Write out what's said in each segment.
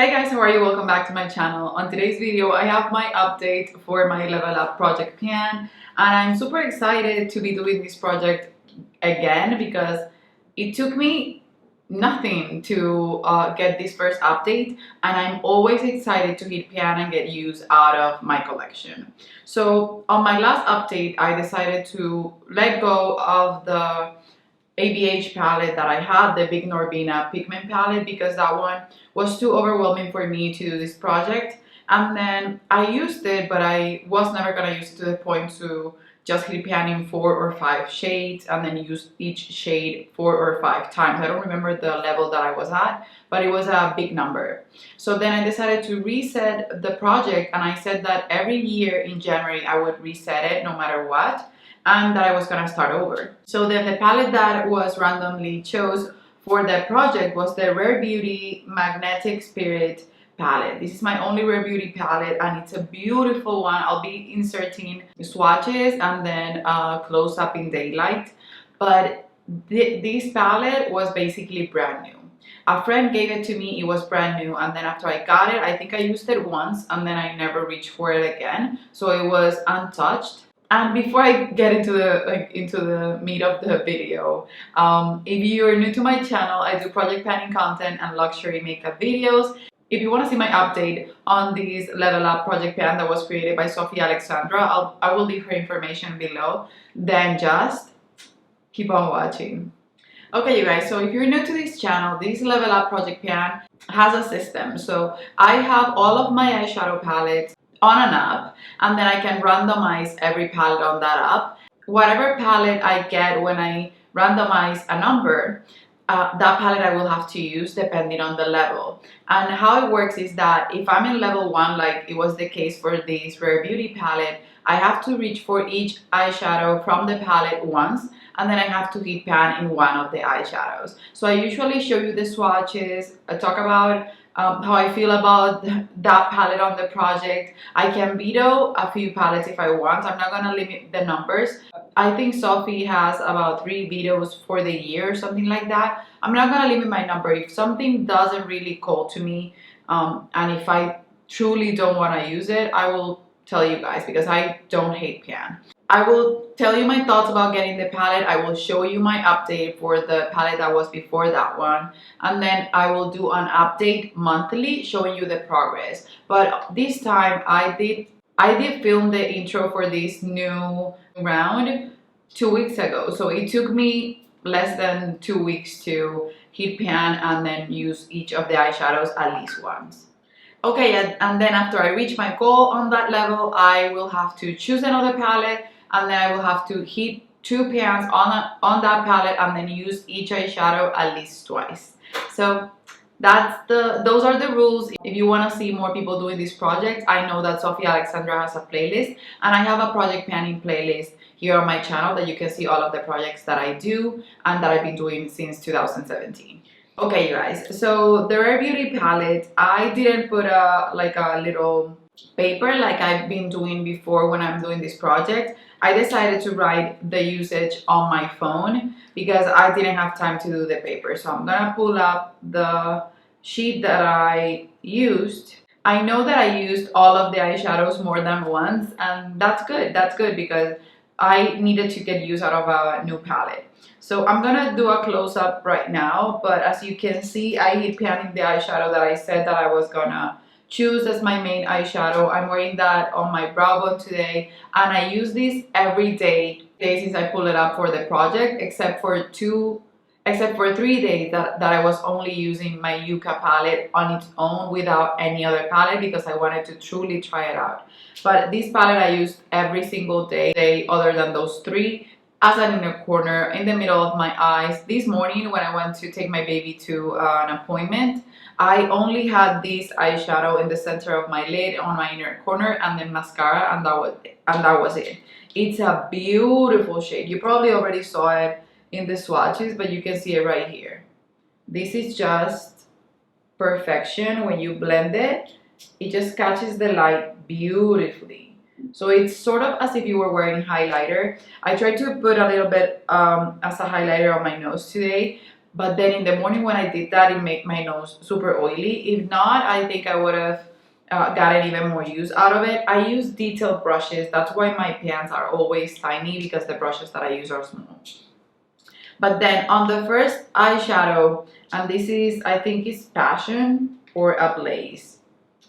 Hey guys, how are you? Welcome back to my channel. On today's video, I have my update for my Level Up project pan, and I'm super excited to be doing this project again because it took me nothing to get this first update, and I'm always excited to hit pan and get use out of my collection. So on my last update, I decided to let go of the ABH palette that I had, the Big Norbina pigment palette, because that one was too overwhelming for me to do this project. And then I used it, but I was never gonna use it to the point to just hit pan in 4 or 5 shades and then use each shade 4 or 5 times. I don't remember the level that I was at, but it was a big number. So then I decided to reset the project, and I said that every year in January I would reset it no matter what, and that I was gonna start over. So then the palette that was randomly chose for that project was the Rare Beauty Magnetic Spirit palette. This is my only Rare Beauty palette, and it's a beautiful one. I'll be inserting swatches and then close up in daylight. But this palette was basically brand new. A friend gave it to me, it was brand new, and then after I got it, I think I used it once and then I never reached for it again. So it was untouched. And before I get into the meat of the video, if you're new to my channel, I do project planning content and luxury makeup videos. If you want to see my update on this Level Up project pan that was created by Sophia Alexandra, I will leave her information below. Then just keep on watching. Okay, you guys, so if you're new to this channel, this Level Up project pan has a system. So I have all of my eyeshadow palettes on an app, and then I can randomize every palette on that app. Whatever palette I get when I randomize a number, that palette I will have to use depending on the level. And how it works is that if I'm in level 1, like it was the case for this Rare Beauty palette, I have to reach for each eyeshadow from the palette once, and then I have to hit pan in one of the eyeshadows. So I usually show you the swatches, I talk about how I feel about that palette on the project. I can veto a few palettes if I want. I'm not gonna limit the numbers. I think Sophie has about 3 vetoes for the year or something like that. I'm not gonna limit my number. If something doesn't really call to me, and if I truly don't wanna use it, I will tell you guys, because I don't hate pan. I will tell you my thoughts about getting the palette. I will show you my update for the palette that was before that one, and then I will do an update monthly showing you the progress. But this time I did film the intro for this new round 2 weeks ago, so it took me less than 2 weeks to hit pan and then use each of the eyeshadows at least once. Okay, and then after I reach my goal on that level, I will have to choose another palette, and then I will have to hit 2 pans on that palette and then use each eyeshadow at least twice. So those are the rules. If you want to see more people doing this project, I know that Sophia Alexandra has a playlist, and I have a project panning playlist here on my channel that you can see all of the projects that I do and that I've been doing since 2017. Okay, you guys, so the Rare Beauty palette, I didn't put a little paper like I've been doing before when I'm doing this project. I decided to write the usage on my phone because I didn't have time to do the paper. So I'm gonna pull up the sheet that I used. I know that I used all of the eyeshadows more than once, and that's good. That's good because I needed to get use out of a new palette. So I'm gonna do a close-up right now, but as you can see, I hit pan in the eyeshadow that I said that I was gonna choose as my main eyeshadow. I'm wearing that on my brow bone today, and I use this every day since I pull it up for the project, except for 3 days that I was only using my Yucca palette on its own without any other palette because I wanted to truly try it out. But this palette I used every single day other than those 3, as an inner corner in the middle of my eyes. This morning when I went to take my baby to an appointment, I only had this eyeshadow in the center of my lid on my inner corner, and then mascara, and that was it. It's a beautiful shade. You probably already saw it in the swatches, but you can see it right here. This is just perfection. When you blend it, it just catches the light beautifully. So it's sort of as if you were wearing highlighter. I tried to put a little bit as a highlighter on my nose today, But then in the morning when I did that, it made my nose super oily. If not, I think I would have gotten even more use out of it. I use detailed brushes. That's why my pans are always tiny, because the brushes that I use are small. But then on the first eyeshadow, and this is, I think it's Passion or Ablaze.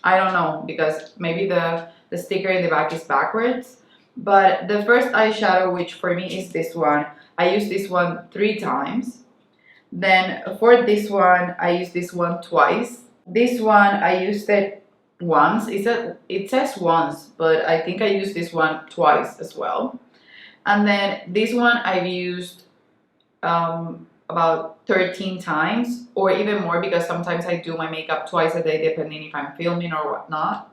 I don't know, because maybe the sticker in the back is backwards. But the first eyeshadow, which for me is this one, I used this one 3 times. Then for this one, I used this one twice. This one, I used it once. It says once, but I think I used this one twice as well. And then this one I've used about 13 times or even more, because sometimes I do my makeup twice a day depending if I'm filming or whatnot.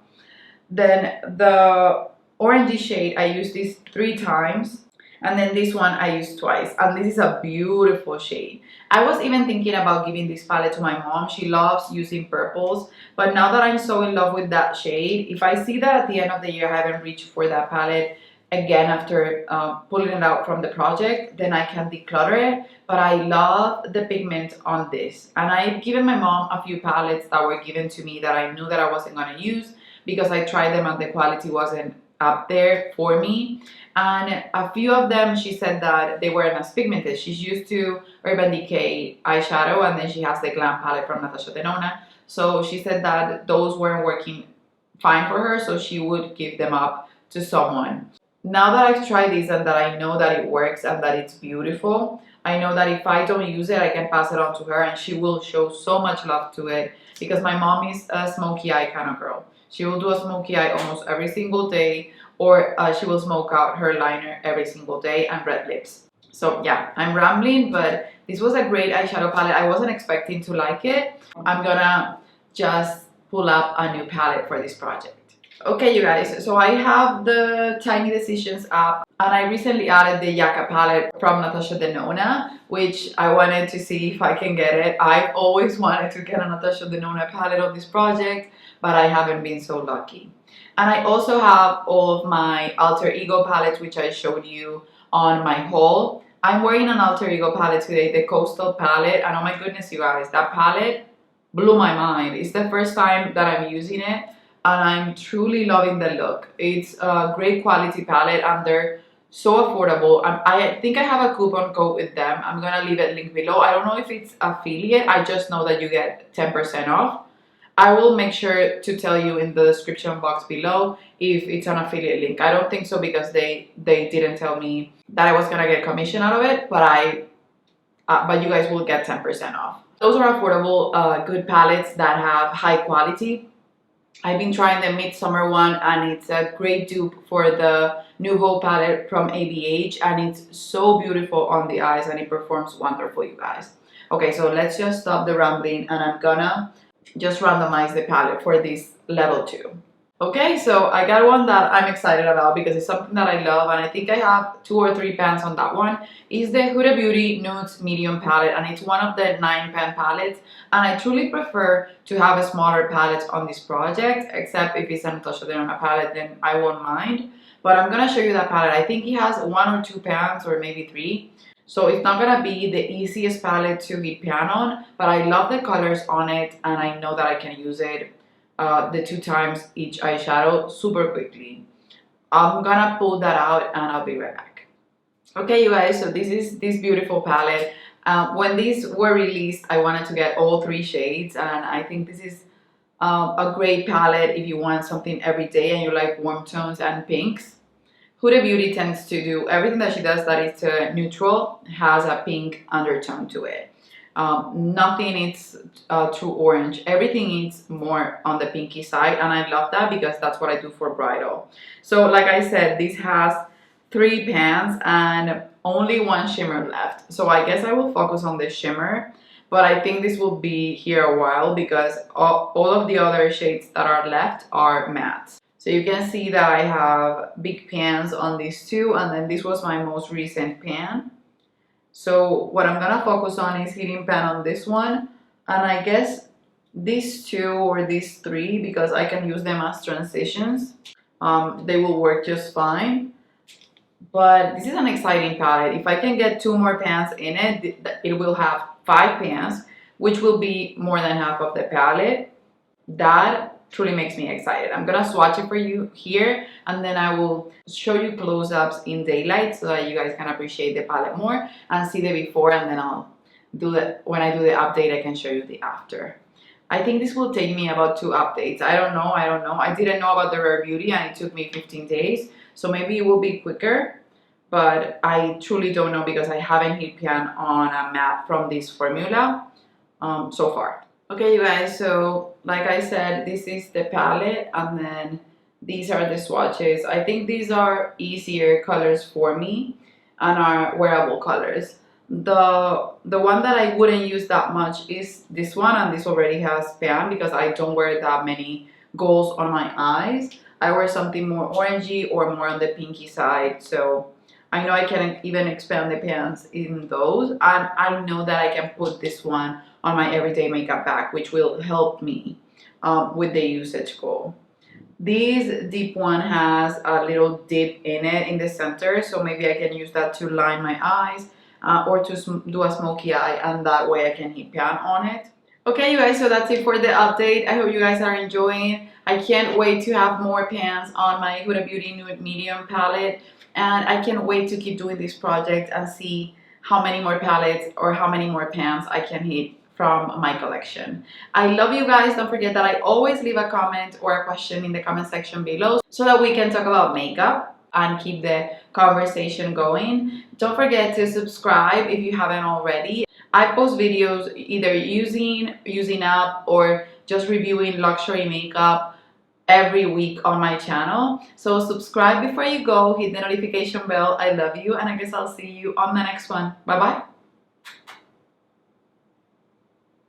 Then the orangey shade, I use this 3 times, and then this one I use twice, and this is a beautiful shade. I was even thinking about giving this palette to my mom. She loves using purples, but now that I'm so in love with that shade, if I see that at the end of the year I haven't reached for that palette again after pulling it out from the project, then I can declutter it. But I love the pigment on this, and I've given my mom a few palettes that were given to me that I knew that I wasn't going to use, because I tried them and the quality wasn't up there for me. And a few of them, she said that they weren't as pigmented. She's used to Urban Decay eyeshadow, and then she has the Glam palette from Natasha Denona. So she said that those weren't working fine for her, so she would give them up to someone. Now that I've tried these and that I know that it works and that it's beautiful, I know that if I don't use it, I can pass it on to her and she will show so much love to it, because my mom is a smoky eye kind of girl. She will do a smoky eye almost every single day, or she will smoke out her liner every single day, and red lips. So yeah, I'm rambling, but this was a great eyeshadow palette. I wasn't expecting to like it. I'm gonna just pull up a new palette for this project. Okay, you guys, so I have the Tiny Decisions app, and I recently added the Yaka palette from Natasha Denona, which I wanted to see if I can get it. I've always wanted to get a Natasha Denona palette on this project, but I haven't been so lucky. And I also have all of my Alter Ego palettes, which I showed you on my haul. I'm wearing an Alter Ego palette today, the Coastal palette, and oh my goodness, you guys, that palette blew my mind. It's the first time that I'm using it, and I'm truly loving the look. It's a great quality palette, and they're so affordable. I think I have a coupon code with them. I'm gonna leave it linked below. I don't know if it's affiliate. I just know that you get 10% off. I will make sure to tell you in the description box below if it's an affiliate link. I don't think so, because they didn't tell me that I was gonna get commission out of it, but you guys will get 10% off. Those are affordable, good palettes that have high quality. I've been trying the Midsummer one, and it's a great dupe for the Nouveau palette from ABH, and it's so beautiful on the eyes, and it performs wonderful, you guys. Okay, so let's just stop the rambling, and I'm gonna just randomize the palette for this level 2. Okay, so I got one that I'm excited about because it's something that I love, and I think I have 2 or 3 pans on that one. It's the Huda Beauty Nudes Medium palette, and it's one of the 9 pan palettes, and I truly prefer to have a smaller palettes on this project, except if it's a Natasha Denona palette, then I won't mind. But I'm gonna show you that palette. I think it has 1 or 2 pans, or maybe 3. So it's not gonna be the easiest palette to hit pan on, but I love the colors on it, and I know that I can use it the 2 times each eyeshadow super quickly. I'm gonna pull that out and I'll be right back. Okay, you guys, so this is this beautiful palette. When these were released, I wanted to get all 3 shades, and I think this is a great palette if you want something every day and you like warm tones and pinks. Huda Beauty tends to do everything that she does that is neutral, has a pink undertone to it. Nothing is too orange. Everything is more on the pinky side, and I love that because that's what I do for bridal. So like I said, this has 3 pans and only 1 shimmer left. So I guess I will focus on the shimmer, but I think this will be here a while because all of the other shades that are left are matte. So you can see that I have big pans on these 2, and then this was my most recent pan. So what I'm gonna focus on is hitting pan on this one, and I guess these 2 or these 3, because I can use them as transitions. They will work just fine. But this is an exciting palette. If I can get 2 more pans in it, it will have 5 pans, which will be more than half of the palette. That truly makes me excited. I'm gonna swatch it for you here, and then I will show you close-ups in daylight so that you guys can appreciate the palette more and see the before, and then I'll do that. When I do the update, I can show you the after. I think this will take me about 2 updates. I don't know. I didn't know about the Rare Beauty and it took me 15 days. So maybe it will be quicker, but I truly don't know because I haven't hit pan on a matte from this formula so far. Okay, you guys, so like I said, this is the palette and then these are the swatches. I think these are easier colors for me and are wearable colors. The one that I wouldn't use that much is this one, and this already has pan because I don't wear that many golds on my eyes. I wear something more orangey or more on the pinky side, so I know I can even expand the pans in those, and I know that I can put this one on my everyday makeup bag, which will help me with the usage goal. This deep one has a little dip in it in the center, so maybe I can use that to line my eyes or to do a smoky eye, and that way I can hit pan on it. Okay, you guys, so that's it for the update. I hope you guys are enjoying. I can't wait to have more pans on my Huda Beauty Nude Medium palette, and I can't wait to keep doing this project and see how many more palettes or how many more pans I can hit from my collection. I love you guys. Don't forget that I always leave a comment or a question in the comment section below so that we can talk about makeup and keep the conversation going. Don't forget to subscribe if you haven't already. I post videos either using up or just reviewing luxury makeup every week on my channel. So subscribe before you go, hit the notification bell. I love you, and I guess I'll see you on the next one. Bye bye.